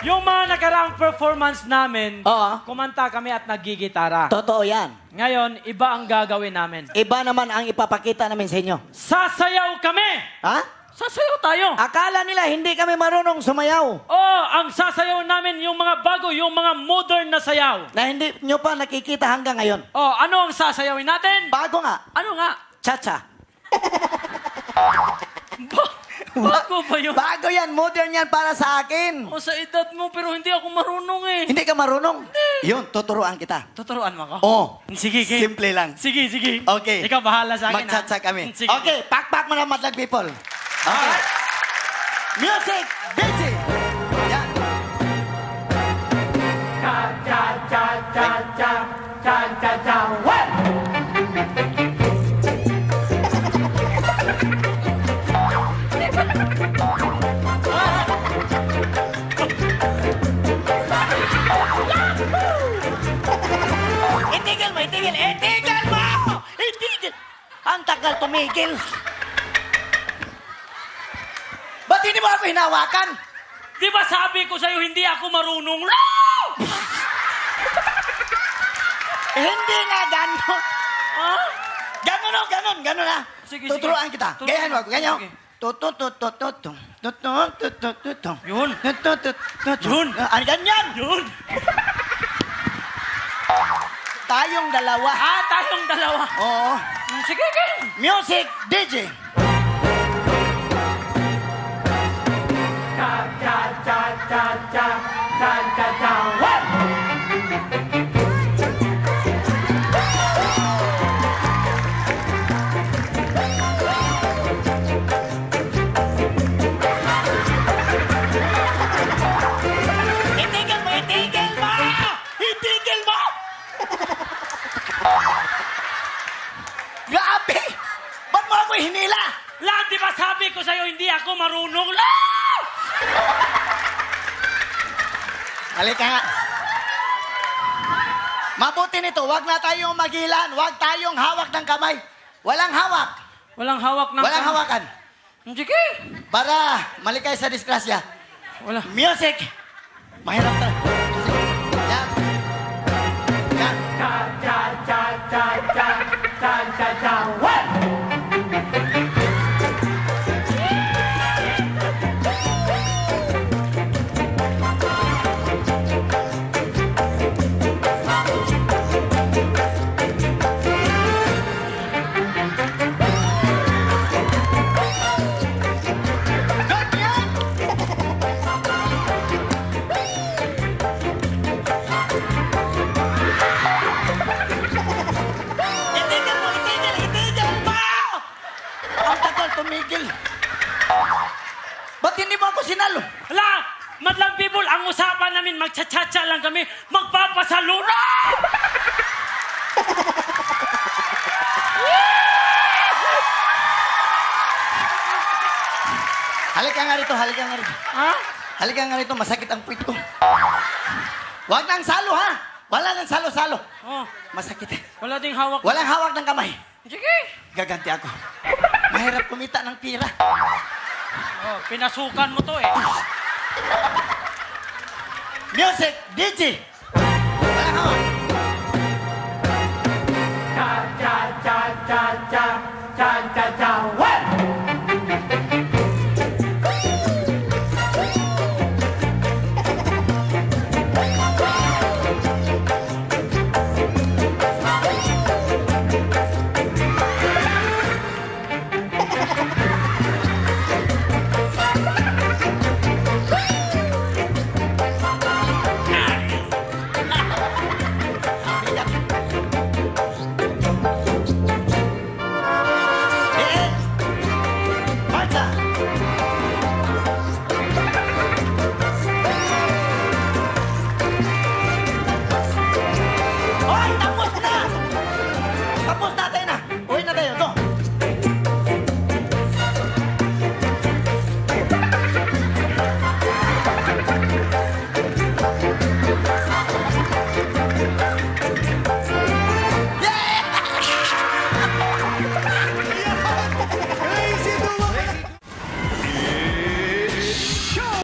Yung mga nakaraang performance namin, Oo. kumanta kami at naggigitara. Totoo yan. Ngayon, iba ang gagawin namin. Iba naman ang ipapakita namin sa inyo. Sasayaw kami! Ha? Sasayaw tayo! Akala nila hindi kami marunong sumayaw. Oh, ang sasayaw namin yung mga bago, yung mga modern na sayaw. Na hindi nyo pa nakikita hanggang ngayon. Oh, ano ang sasayawin natin? Bago nga. Ano nga? Cha-cha. Bago ba yun? Bago yan. Modern yan para sa akin. O sa edad mo, pero hindi ako marunong eh. Hindi ka marunong? Yun, tuturuan kita. Tuturuan mo ako? Oo. Sige, sige. Simple lang. Sige, sige. Okay. Ikaw bahala sa akin, Mag-cha-cha kami. Sige. Okay, pakpak mo na matlag people. Okay. Music, DJ. Yan. Itigil mo, itigil! Itigil mo! Itigil! Ang tagal tumigil. Ba't hindi mo ako hinawakan? Di ba sabi ko sa'yo, hindi ako marunong? Hindi nga ganon. Ha? Ganon o, ganon, ganon na. Sige, Tuturuan sige. kita. Turuan Ganyan mo. mo ako, ganyan. Sige. Tutututututong. Tutututututong. Yun. Tutututututong. Yun. Ano ganyan? Yun. Tayong dalawa. Tayong dalawa. Oo. Sige, sige. Music, DJ. Itigil mo, itigil mo! Itigil mo! Grabe! Ba't mo ako hinila? Di ba sabi ko sa'yo, hindi ako marunong? Halika nga. Mabuti nito, wag na tayong magilan, wag tayong hawak ng kamay. Walang hawak. Walang hawak ng Walang hawakan. Sige. Para malikay sa disgrasya. Wala. Music. Mahirap to. Music. Yan. Yan. Ganyan. Itigil mo, itigil, itigil mo! Ang tagal tumigil. Ba't hindi mo ako sinalo? Hala! Madlang people, ang usapan namin, magcha-cha-cha lang kami, magpapasalura! Halika nga rito, halika nga rito. Ha? Halika nga rito, masakit ang puwit ko. Huwag nang salo, ha? Wala nang salo-salo. Oh, Masakit. wala ding hawak. Walang hawak ng kamay. Sige. Gaganti ako. Mahirap kumita ng pira. Oh, pinasukan mo to eh. Music, DJ.